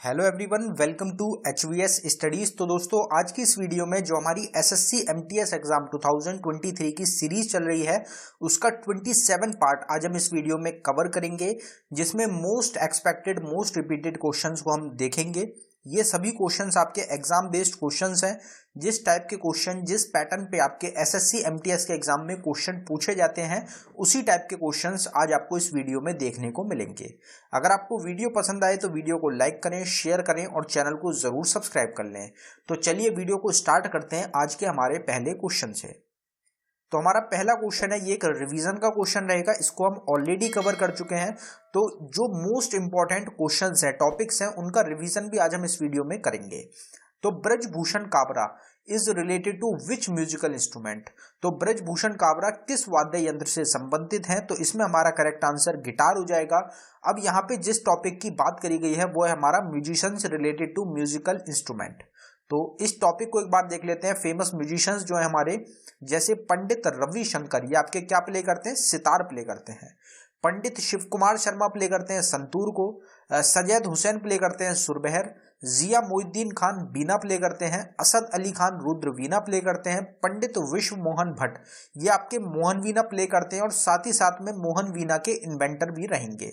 Hello everyone, welcome to HVS studies. तो दोस्तों, आज की इस वीडियो में जो हमारी एसएससी एमटीएस एग्जाम 2023 की सीरीज चल रही है उसका 27 पार्ट आज हम इस वीडियो में कवर करेंगे, जिसमें most expected most repeated questions को हम देखेंगे। ये सभी क्वेश्चंस आपके एग्जाम बेस्ड क्वेश्चंस हैं। जिस टाइप के क्वेश्चन, जिस पैटर्न पे आपके एसएससी एमटीएस के एग्जाम में क्वेश्चन पूछे जाते हैं, उसी टाइप के क्वेश्चंस आज आपको इस वीडियो में देखने को मिलेंगे। अगर आपको वीडियो पसंद आए तो वीडियो को लाइक करें, शेयर करें और चैनल को जरूर सब्सक्राइब कर लें। तो चलिए वीडियो को स्टार्ट करते हैं आज के हमारे पहले क्वेश्चन से। तो हमारा पहला क्वेश्चन है, ये एक रिवीजन का क्वेश्चन रहेगा, इसको हम ऑलरेडी कवर कर चुके हैं। तो जो मोस्ट इंपॉर्टेंट क्वेश्चंस हैं, टॉपिक्स हैं, उनका रिवीजन भी आज हम इस वीडियो में करेंगे। तो Brajbhushan Kabra is related to which musical instrument. तो ब्रजभूषण काबरा किस वाद्य यंत्र से संबंधित है? तो इसमें हमारा करेक्ट आंसर गिटार हो जाएगा। अब यहाँ पे जिस टॉपिक की बात करी गई है वो है हमारा musicians related to musical instrument. तो इस टॉपिक को एक बार देख लेते हैं। फेमस म्यूजिशियंस जो है हमारे, जैसे पंडित रविशंकर, ये आपके क्या प्ले करते हैं? सितार प्ले करते हैं। पंडित शिव कुमार शर्मा प्ले करते हैं संतूर को। सैयद हुसैन प्ले करते हैं सुरबहर। जिया मोइनुद्दीन खान बीना प्ले करते हैं। असद अली खान रुद्र वीणा प्ले करते हैं। पंडित विश्व मोहन भट्ट ये आपके मोहन वीणा प्ले करते हैं और साथ ही साथ में मोहन वीणा के इन्वेंटर भी रहेंगे।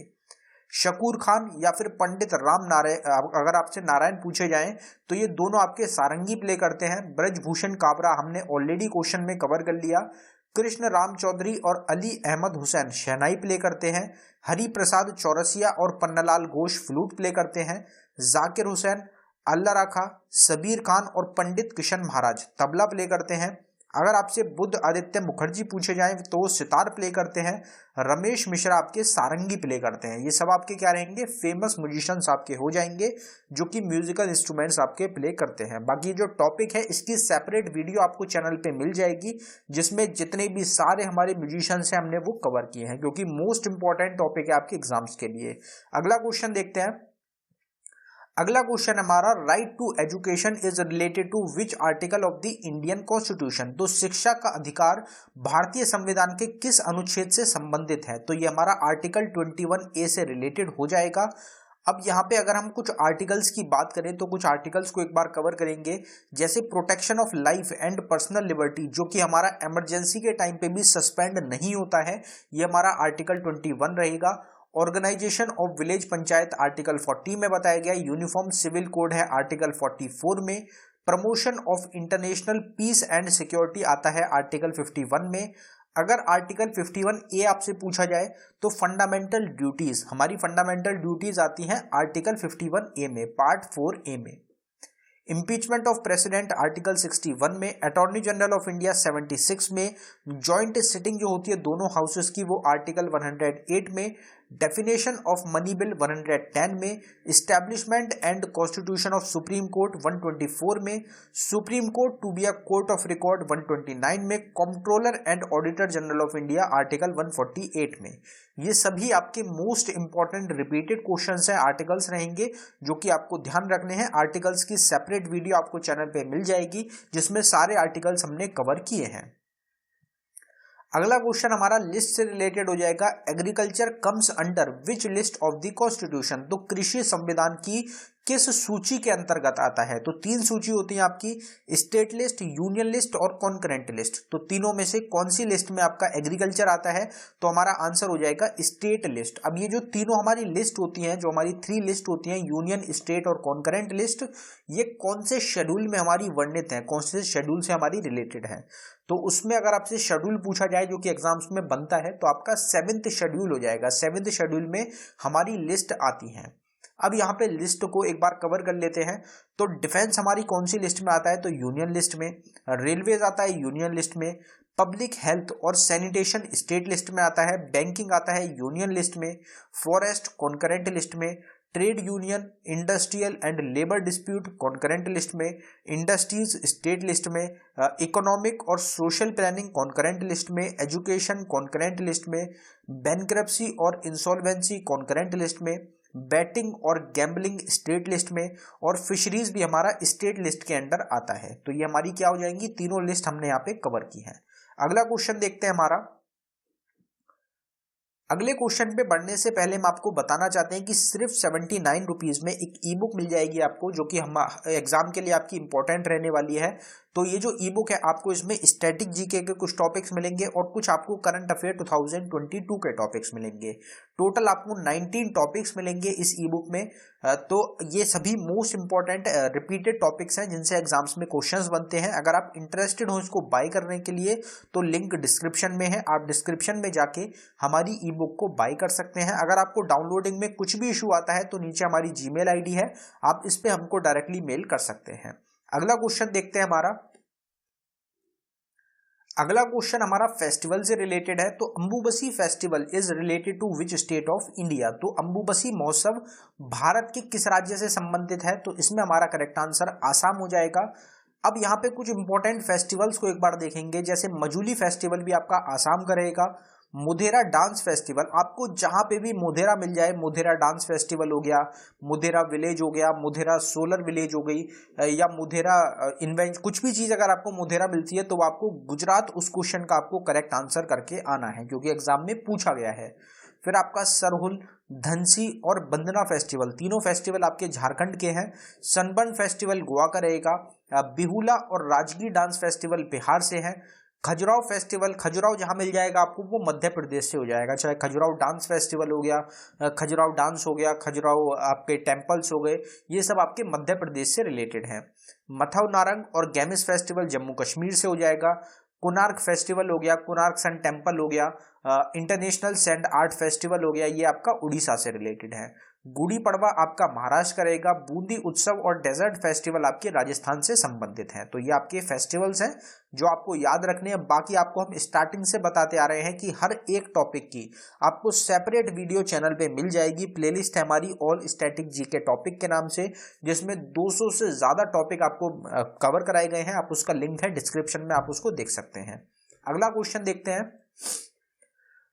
शकूर खान या फिर पंडित राम नारायण, अगर आपसे नारायण पूछे जाएं तो ये दोनों आपके सारंगी प्ले करते हैं। ब्रजभूषण काबरा हमने ऑलरेडी क्वेश्चन में कवर कर लिया। कृष्ण राम चौधरी और अली अहमद हुसैन शहनाई प्ले करते हैं। हरि प्रसाद चौरसिया और पन्नालाल घोष फ्लूट प्ले करते हैं। जाकिर हुसैन, अल्लाह राखा, सबीर खान और पंडित किशन महाराज तबला प्ले करते हैं। अगर आपसे बुद्ध आदित्य मुखर्जी पूछे जाएं तो वो सितार प्ले करते हैं। रमेश मिश्रा आपके सारंगी प्ले करते हैं। ये सब आपके क्या रहेंगे? फेमस म्यूजिशियंस आपके हो जाएंगे जो कि म्यूजिकल इंस्ट्रूमेंट्स आपके प्ले करते हैं। बाकी जो टॉपिक है इसकी सेपरेट वीडियो आपको चैनल पे मिल जाएगी, जिसमें जितने भी सारे हमारे म्यूजिशियंस हैं हमने वो कवर किए हैं, क्योंकि मोस्ट इंपॉर्टेंट टॉपिक है आपके एग्जाम्स के लिए। अगला क्वेश्चन देखते हैं। अगला क्वेश्चन हमारा, right to education is related to which article of the Indian constitution. तो शिक्षा का अधिकार भारतीय संविधान के किस अनुच्छेद से संबंधित है? तो ये हमारा आर्टिकल 21A से रिलेटेड हो जाएगा। अब यहाँ पे अगर हम कुछ आर्टिकल्स की बात करें तो कुछ आर्टिकल्स को एक बार कवर करेंगे, जैसे protection of life and personal liberty, जो कि हमारा इमरजेंसी के टाइम पे भी सस्पेंड नहीं होता है, ये हमारा आर्टिकल 21 रहेगा। Organisation of village panchayat article 40 में बताया गया। यूनिफॉर्म सिविल कोड है आर्टिकल 44 में। Promotion of international peace and security आता है आर्टिकल 51 में। अगर आर्टिकल 51A आपसे पूछा जाए तो फंडामेंटल ड्यूटीज, हमारी फंडामेंटल ड्यूटीज आती हैं आर्टिकल 51A में, पार्ट 4A में। इम्पीचमेंट ऑफ प्रेसिडेंट आर्टिकल 61 में। अटॉर्नी जनरल ऑफ इंडिया 76 में। जॉइंट सिटिंग जो होती है दोनों हाउसेस की वो आर्टिकल 108 में। डेफिनेशन ऑफ मनी बिल 110 में। Establishment and constitution of supreme court 124 में। Supreme court to be a court of record 129 में। Controller and auditor general of India article 148 में। ये सभी आपके मोस्ट इंपॉर्टेंट रिपीटेड क्वेश्चंस हैं, आर्टिकल्स रहेंगे जो कि आपको ध्यान रखने हैं। आर्टिकल्स की सेपरेट वीडियो आपको चैनल पे मिल जाएगी जिसमें सारे आर्टिकल्स हमने कवर किए हैं। अगला क्वेश्चन हमारा लिस्ट से रिलेटेड हो जाएगा। Agriculture comes under which list of the constitution. तो कृषि संविधान की किस सूची के अंतर्गत आता है? तो 3 सूची होती है आपकी, स्टेट लिस्ट, यूनियन लिस्ट और कॉन्करेंट लिस्ट। तो तीनों में से कौन सी लिस्ट में आपका एग्रीकल्चर आता है? तो हमारा आंसर हो जाएगा स्टेट लिस्ट। अब ये जो तीनों हमारी लिस्ट होती हैं, जो हमारी 3 लिस्ट होती हैं, यूनियन, स्टेट और कॉन्करेंट लिस्ट, ये कौन से शेड्यूल में हमारी वर्णित है, कौन से शेड्यूल से हमारी रिलेटेड है? तो उसमें अगर आपसे शेड्यूल पूछा जाए जो कि एग्जाम्स में बनता है तो आपका 7th शेड्यूल हो जाएगा। 7th शेड्यूल में हमारी लिस्ट आती है। अब यहाँ पे लिस्ट को एक बार कवर कर लेते हैं। तो डिफेंस हमारी कौन सी लिस्ट में आता है? तो यूनियन लिस्ट में। रेलवेज आता है यूनियन लिस्ट में। पब्लिक हेल्थ और सैनिटेशन स्टेट लिस्ट में आता है। बैंकिंग आता है यूनियन लिस्ट में। फॉरेस्ट कॉन्करेंट लिस्ट में। Trade union, industrial and labour dispute concurrent list में। इंडस्ट्रीज स्टेट लिस्ट में। इकोनॉमिक और सोशल प्लानिंग कॉन्करेंट लिस्ट में। एजुकेशन कॉन्करेंट लिस्ट में। बैंक्रप्सी और इंसॉल्वेंसी कॉन्करेंट लिस्ट में। बैटिंग और गैम्बलिंग स्टेट लिस्ट में। और फिशरीज भी हमारा स्टेट लिस्ट के अंडर आता है। तो ये हमारी क्या हो जाएंगी? तीनों लिस्ट हमने यहाँ पे कवर की है। अगला क्वेश्चन देखते हैं हमारा। अगले क्वेश्चन पे बढ़ने से पहले हम आपको बताना चाहते हैं कि सिर्फ 79 रुपीज़ में एक ई बुक मिल जाएगी आपको, जो कि हम एग्जाम के लिए आपकी इंपॉर्टेंट रहने वाली है। तो ये जो ई बुक है, आपको इसमें स्टैटिक जीके के कुछ टॉपिक्स मिलेंगे और कुछ आपको करंट अफेयर 2022 के टॉपिक्स मिलेंगे। टोटल आपको 19 टॉपिक्स मिलेंगे इस ई बुक में। तो ये सभी मोस्ट इंपॉर्टेंट रिपीटेड टॉपिक्स हैं जिनसे एग्जाम्स में क्वेश्चंस बनते हैं। अगर आप इंटरेस्टेड हो इसको बाय करने के लिए तो लिंक डिस्क्रिप्शन में है, आप डिस्क्रिप्शन में जाके हमारी ई बुक को बाय कर सकते हैं। अगर आपको डाउनलोडिंग में कुछ भी इशू आता है तो नीचे हमारी जीमेल आईडी है, आप इस पे हमको डायरेक्टली मेल कर सकते हैं। अगला क्वेश्चन देखते हैं हमारा। अगला क्वेश्चन हमारा फेस्टिवल से रिलेटेड है। तो Ambubachi festival is related to which state of India? तो अंबुबसी महोत्सव भारत के किस राज्य से संबंधित है? तो इसमें हमारा करेक्ट आंसर आसाम हो जाएगा। अब यहाँ पे कुछ इंपॉर्टेंट फेस्टिवल्स को एक बार देखेंगे, जैसे मजूली फेस्टिवल भी आपका आसाम का रहेगा। मोधेरा डांस फेस्टिवल, आपको जहां पे भी मोधेरा मिल जाए, मोधेरा डांस फेस्टिवल हो गया, मोधेरा विलेज हो गया, मोधेरा सोलर विलेज हो गई, या मोधेरा इन्वेंट, कुछ भी चीज अगर आपको मोधेरा मिलती है तो आपको गुजरात उस क्वेश्चन का आपको करेक्ट आंसर करके आना है, क्योंकि एग्जाम में पूछा गया है। फिर आपका सरहुल, धनसी और बंदना फेस्टिवल, तीनों फेस्टिवल आपके झारखंड के हैं। सनबर्न फेस्टिवल गोवा का रहेगा। बिहुला और राजगीर डांस फेस्टिवल बिहार से है। खजुराहो फेस्टिवल, खजुराहो जहां मिल जाएगा आपको वो मध्य प्रदेश से हो जाएगा, चाहे खजुराहो डांस फेस्टिवल हो गया, खजुराहो डांस हो गया, खजुराहो आपके टेम्पल्स हो गए, ये सब आपके मध्य प्रदेश से रिलेटेड हैं। मथाव नारंग और गैमिस फेस्टिवल जम्मू कश्मीर से हो जाएगा। कोणार्क फेस्टिवल हो गया, कोणार्क सन टेम्पल हो गया, इंटरनेशनल सैंड आर्ट फेस्टिवल हो गया, ये आपका उड़ीसा से रिलेटेड है। गुड़ी पड़वा आपका महाराष्ट्र का रहेगा। बूंदी उत्सव और डेजर्ट फेस्टिवल आपके राजस्थान से संबंधित हैं। तो ये आपके फेस्टिवल्स हैं जो आपको याद रखने हैं। बाकी आपको हम स्टार्टिंग से बताते आ रहे हैं कि हर एक टॉपिक की आपको सेपरेट वीडियो चैनल पे मिल जाएगी। प्लेलिस्ट है हमारी ऑल स्टैटिक जीके टॉपिक के नाम से, जिसमें 200 से ज्यादा टॉपिक आपको कवर कराए गए हैं। आप उसका लिंक है डिस्क्रिप्शन में, आप उसको देख सकते हैं। अगला क्वेश्चन देखते हैं।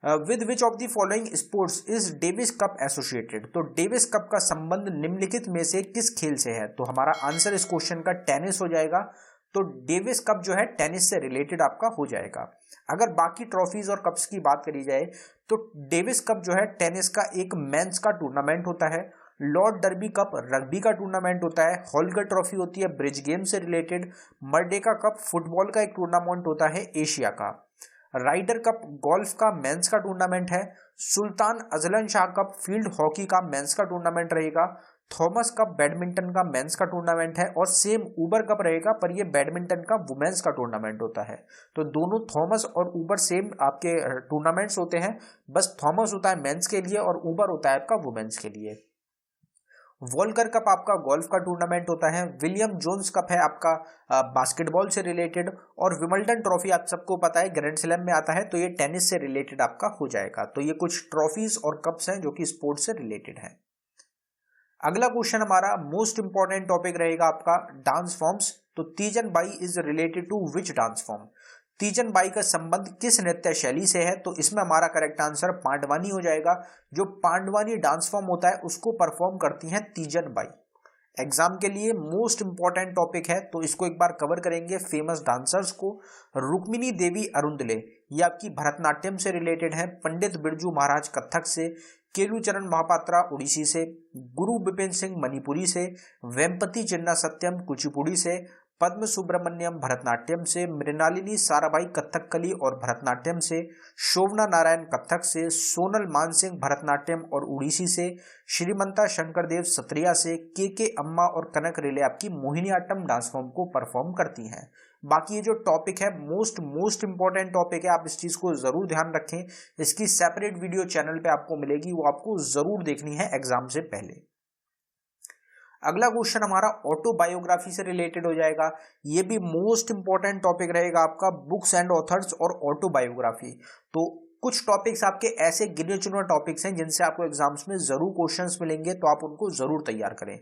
With which of the following sports is Davis cup associated? तो डेविस कप का संबंध निम्नलिखित में से किस खेल से है? तो हमारा आंसर इस क्वेश्चन का टेनिस हो जाएगा। तो डेविस कप जो है टेनिस से रिलेटेड आपका हो जाएगा। अगर बाकी ट्रॉफीज और कप्स की बात करी जाए तो डेविस कप जो है टेनिस का एक मेंस का टूर्नामेंट होता है। लॉर्ड डर्बी कप रग्बी का टूर्नामेंट होता है। हॉलगर ट्रॉफी होती है ब्रिज गेम से रिलेटेड। मर्डेका कप फुटबॉल का एक टूर्नामेंट होता है एशिया का। राइडर कप गोल्फ का मेंस का टूर्नामेंट है। Sultan Azlan Shah cup field hockey का मेंस का टूर्नामेंट रहेगा। थॉमस कप बैडमिंटन का मेंस का टूर्नामेंट है। और सेम ऊबर कप रहेगा, पर ये बैडमिंटन का वुमेन्स का टूर्नामेंट होता है। तो दोनों थॉमस और ऊबर सेम आपके टूर्नामेंट्स होते हैं, बस थॉमस होता है मेंस के लिए और ऊबर होता है आपका वुमेन्स के लिए। वोल्कर कप आपका गोल्फ का टूर्नामेंट होता है। विलियम जोन्स कप है आपका बास्केटबॉल से रिलेटेड। और विंबलडन ट्रॉफी आप सबको पता है ग्रैंड स्लैम में आता है, तो ये टेनिस से रिलेटेड आपका हो जाएगा। तो ये कुछ ट्रॉफीज और कप्स हैं जो कि स्पोर्ट्स से रिलेटेड है। अगला क्वेश्चन हमारा मोस्ट इंपॉर्टेंट टॉपिक रहेगा आपका डांस फॉर्म्स। तो Teejan Bai is related to which dance form? Teejan Bai का संबंध किस नृत्य शैली से है? तो इसमें हमारा करेक्ट आंसर पांडवानी हो जाएगा। जो पांडवानी डांस फॉर्म होता है उसको परफॉर्म करती हैं तीजन बाई। एग्जाम के लिए मोस्ट इंपॉर्टेंट टॉपिक है, तो इसको एक बार कवर करेंगे। फेमस डांसर्स को रुक्मिणी देवी अरुंदले, ये आपकी भरतनाट्यम से रिलेटेड है। पंडित बिरजू महाराज कथक से। केलुचरण महापात्रा उड़ीसी से। गुरु बिपिन सिंह मणिपुरी से। वेम्पति चिन्ना सत्यम कुचिपुड़ी से। पद्म सुब्रमण्यम भरतनाट्यम से। मृणालिनी साराभाई कथकली और भरतनाट्यम से। शोभना नारायण कथक से। सोनल मानसिंह भरतनाट्यम और उड़ीसी से। श्रीमंता शंकरदेव सत्रिया से। के अम्मा और कनक रेले आपकी मोहिनीअट्टम डांस फॉर्म को परफॉर्म करती हैं। बाकी ये जो टॉपिक है मोस्ट इंपॉर्टेंट टॉपिक है, आप इस चीज को जरूर ध्यान रखें। इसकी सेपरेट वीडियो चैनल पे आपको मिलेगी, वो आपको जरूर देखनी है एग्जाम से पहले। अगला क्वेश्चन हमारा ऑटोबायोग्राफी से रिलेटेड हो जाएगा। ये भी मोस्ट इंपॉर्टेंट टॉपिक रहेगा आपका, बुक्स एंड ऑथर्स और ऑटोबायोग्राफी। तो कुछ टॉपिक्स आपके ऐसे गिने चुने टॉपिक्स हैं जिनसे आपको एग्जाम्स में जरूर क्वेश्चंस मिलेंगे, तो आप उनको जरूर तैयार करें।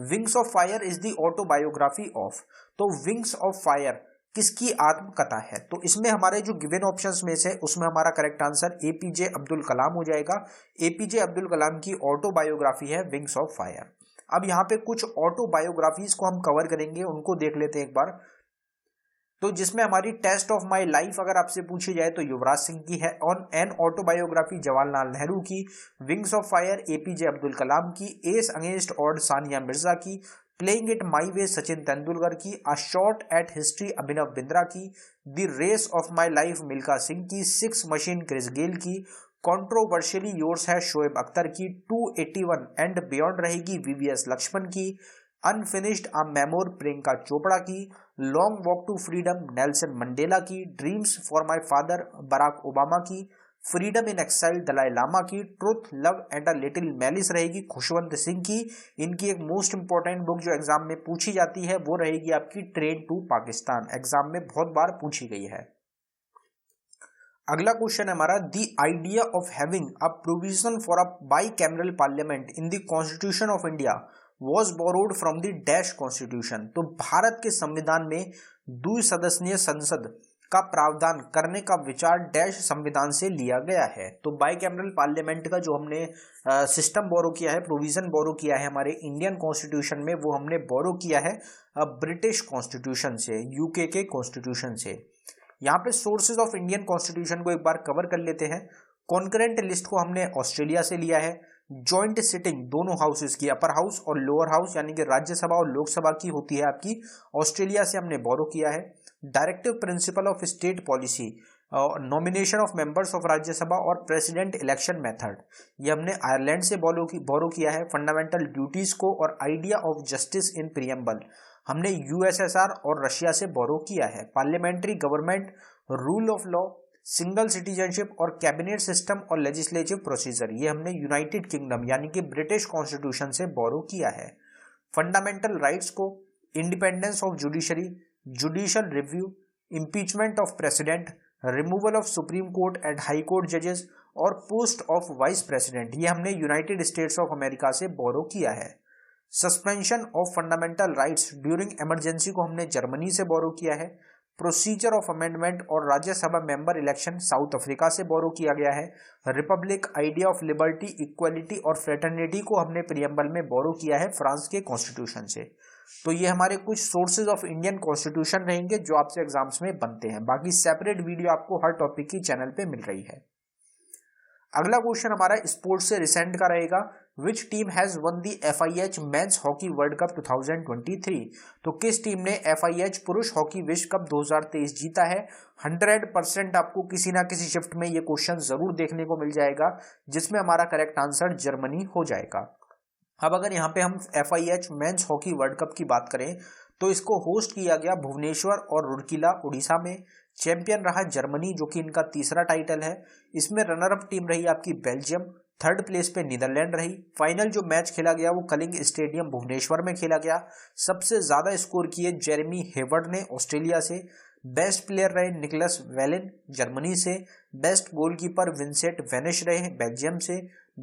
Wings of fire is the autobiography of. तो विंग्स ऑफ फायर किसकी आत्मकथा है? तो इसमें हमारे जो गिवन ऑप्शंस में से उसमें हमारा करेक्ट आंसर एपीजे अब्दुल कलाम हो जाएगा। एपीजे अब्दुल कलाम की ऑटोबायोग्राफी है विंग्स ऑफ फायर। अब यहाँ पे कुछ ऑटोबायोग्राफीज को हम कवर करेंगे, उनको देख लेते हैं एक बार। तो जिसमें हमारी टेस्ट ऑफ माय लाइफ अगर आपसे पूछी जाए तो युवराज सिंह की है, on an autobiography Jawaharlal Nehru की, wings of fire APJ Abdul Kalam की, ace against odds Sania Mirza की, playing it my way Sachin Tendulkar की, a shot at history Abhinav Bindra की, the race of my life Milkha Singh की, सिक्स मशीन क्रिस गेल की, कॉन्ट्रोवर्शियली योर्स है शोएब अख्तर की, 281 एंड बियॉन्ड रहेगी वीवीएस लक्ष्मण की, unfinished a memoir Priyanka Chopra की, long walk to freedom Nelson Mandela की, dreams for my father Barack Obama की, freedom in exile Dalai Lama की, truth love and a little malice रहेगी खुशवंत सिंह की। इनकी एक मोस्ट इंपॉर्टेंट बुक जो एग्जाम में पूछी जाती है वो रहेगी आपकी ट्रेन टू पाकिस्तान, एग्जाम में बहुत बार पूछी गई है। अगला क्वेश्चन है हमारा, the idea of having a provision for a by cameral parliament in the constitution of India was borrowed from the dash constitution. तो भारत के संविधान में द्विसदस्यीय संसद का प्रावधान करने का विचार डैश संविधान से लिया गया है। तो बाई कैमरल पार्लियामेंट का जो हमने सिस्टम बोरो किया है, प्रोविजन बोरो किया है हमारे इंडियन कॉन्स्टिट्यूशन में, वो हमने बोरो किया है ब्रिटिश कॉन्स्टिट्यूशन से, यूके के कॉन्स्टिट्यूशन से। यहाँ पे सोर्सेज ऑफ इंडियन कॉन्स्टिट्यूशन को एक बार कवर कर लेते हैं। कॉन्करेंट लिस्ट को हमने ऑस्ट्रेलिया से लिया है। जॉइंट सिटिंग दोनों हाउसेस की, अपर हाउस और लोअर हाउस यानी कि राज्यसभा और लोकसभा की होती है आपकी, ऑस्ट्रेलिया से हमने बोरो किया है। Directive principle of state policy, nomination of members of Rajya Sabha और प्रेसिडेंट इलेक्शन मेथड, ये हमने आयरलैंड से बोरो किया है। फंडामेंटल ड्यूटीज को और idea of justice in preamble हमने यूएसएसआर और रशिया से बोरो किया है। Parliamentary government, rule of law, single citizenship और कैबिनेट सिस्टम और लेजिस्लेटिव प्रोसीजर, ये हमने यूनाइटेड किंगडम यानी कि ब्रिटिश कॉन्स्टिट्यूशन से बोरो किया है। फंडामेंटल राइट्स को, independence of judiciary, judicial review, impeachment of president, removal of supreme court and high court जजेस और पोस्ट ऑफ वाइस प्रेसिडेंट, ये हमने यूनाइटेड स्टेट्स ऑफ अमेरिका से बोरो किया है। Suspension of fundamental rights during emergency को हमने जर्मनी से बोरो किया है। प्रोसीजर ऑफ अमेंडमेंट और Rajya Sabha member election south Africa से बोरो किया गया है। Republic, idea of liberty, equality और फ्रेटर्निटी को हमने प्रियम्बल में बोरो किया है फ्रांस के कॉन्स्टिट्यूशन से। तो ये हमारे कुछ सोर्सेज ऑफ इंडियन कॉन्स्टिट्यूशन रहेंगे जो आपसे एग्जाम्स में बनते हैं। बाकी सेपरेट वीडियो आपको हर टॉपिक की चैनल पे मिल रही है। अगला क्वेश्चन हमारा स्पोर्ट्स से रिसेंट का रहेगा, which team has one the FIH men's hockey world cup 2023। तो किस टीम ने FIH पुरुष हॉकी विश्व कप 2023 जीता है। 100% आपको किसी ना किसी शिफ्ट में ये क्वेश्चन जरूर देखने को मिल जाएगा, जिसमें हमारा करेक्ट आंसर जर्मनी हो जाएगा। अब अगर यहाँ पे हम FIH men's hockey world cup की बात करें तो इसको होस्ट किया गया भुवनेश्वर और रुड़किला उड़ीसा में। चैंपियन रहा जर्मनी, जो कि इनका तीसरा टाइटल है। इसमें रनर अप टीम रही आपकी बेल्जियम, थर्ड प्लेस पे नीदरलैंड रही। फाइनल जो मैच खेला गया वो कलिंग स्टेडियम भुवनेश्वर में खेला गया। सबसे ज्यादा स्कोर किए जेरेमी हेवर्ड ने ऑस्ट्रेलिया से। बेस्ट प्लेयर रहे निकलस वेलिन जर्मनी से। बेस्ट गोलकीपर विंसेंट वेनिश रहे बेल्जियम से।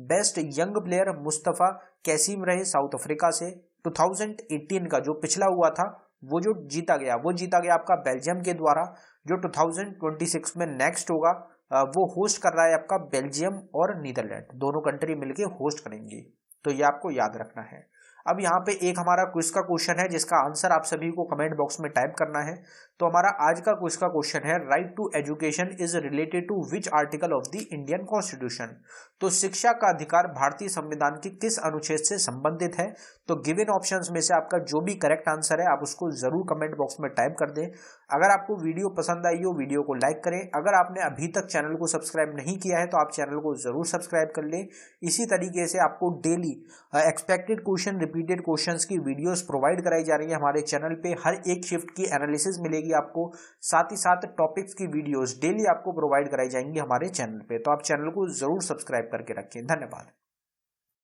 बेस्ट यंग प्लेयर मुस्तफा कैसीम रहे साउथ अफ्रीका से। 2018 का जो पिछला हुआ था वो जीता गया आपका बेल्जियम के द्वारा। जो 2026 में नेक्स्ट होगा वो होस्ट कर रहा है आपका बेल्जियम और नीदरलैंड, दोनों कंट्री मिलके होस्ट करेंगी। तो ये आपको याद रखना है। अब यहाँ पे एक हमारा क्विज का क्वेश्चन है जिसका आंसर आप सभी को कमेंट बॉक्स में टाइप करना है। तो हमारा आज का क्विज का क्वेश्चन है, right to education is related to which article of the Indian constitution. तो शिक्षा का अधिकार भारतीय संविधान के किस अनुच्छेद से संबंधित है। तो गिवन ऑप्शंस में से आपका जो भी करेक्ट आंसर है आप उसको जरूर कमेंट बॉक्स में टाइप कर दें। अगर आपको वीडियो पसंद आई हो वीडियो को लाइक करें। अगर आपने अभी तक चैनल को सब्सक्राइब नहीं किया है तो आप चैनल को जरूर सब्सक्राइब कर लें। इसी तरीके से आपको daily expected question, repeated questions की वीडियोस प्रोवाइड कराई जा रही है हमारे चैनल पे। हर एक शिफ्ट की एनालिसिस मिलेगी आपको, साथ ही साथ टॉपिक्स की वीडियोस डेली आपको प्रोवाइड कराई जाएंगी हमारे चैनल पे। तो आप चैनल को जरूर सब्सक्राइब करके रखें। धन्यवाद।